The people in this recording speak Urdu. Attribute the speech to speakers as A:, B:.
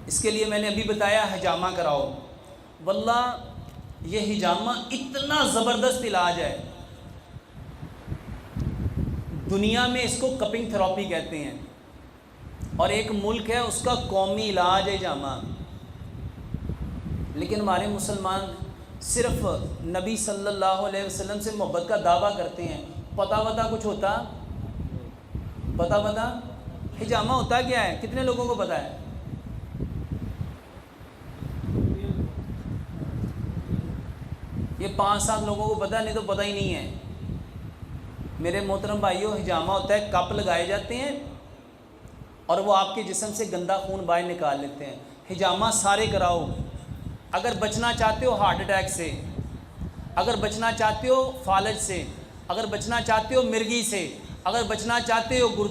A: اس کے لیے میں نے ابھی بتایا حجامہ کراؤ. واللہ یہ حجامہ اتنا زبردست علاج ہے، دنیا میں اس کو کپنگ تھراپی کہتے ہیں، اور ایک ملک ہے اس کا قومی علاج ہے حجامہ. لیکن ہمارے مسلمان صرف نبی صلی اللہ علیہ وسلم سے محبت کا دعویٰ کرتے ہیں. پتہ کچھ ہوتا؟ پتہ حجامہ ہوتا کیا ہے؟ کتنے لوگوں کو پتہ ہے؟ یہ 5-7 لوگوں کو پتہ ہے، نہیں تو پتہ ہی نہیں ہے. میرے محترم بھائیو، حجامہ ہوتا ہے کپ لگائے جاتے ہیں اور وہ آپ کے جسم سے گندا خون باہر نکال لیتے ہیں. حجامہ سارے کراؤ. اگر بچنا چاہتے ہو ہارٹ اٹیک سے، اگر بچنا چاہتے ہو فالج سے، اگر بچنا چاہتے ہو مرگی سے، اگر بچنا چاہتے ہو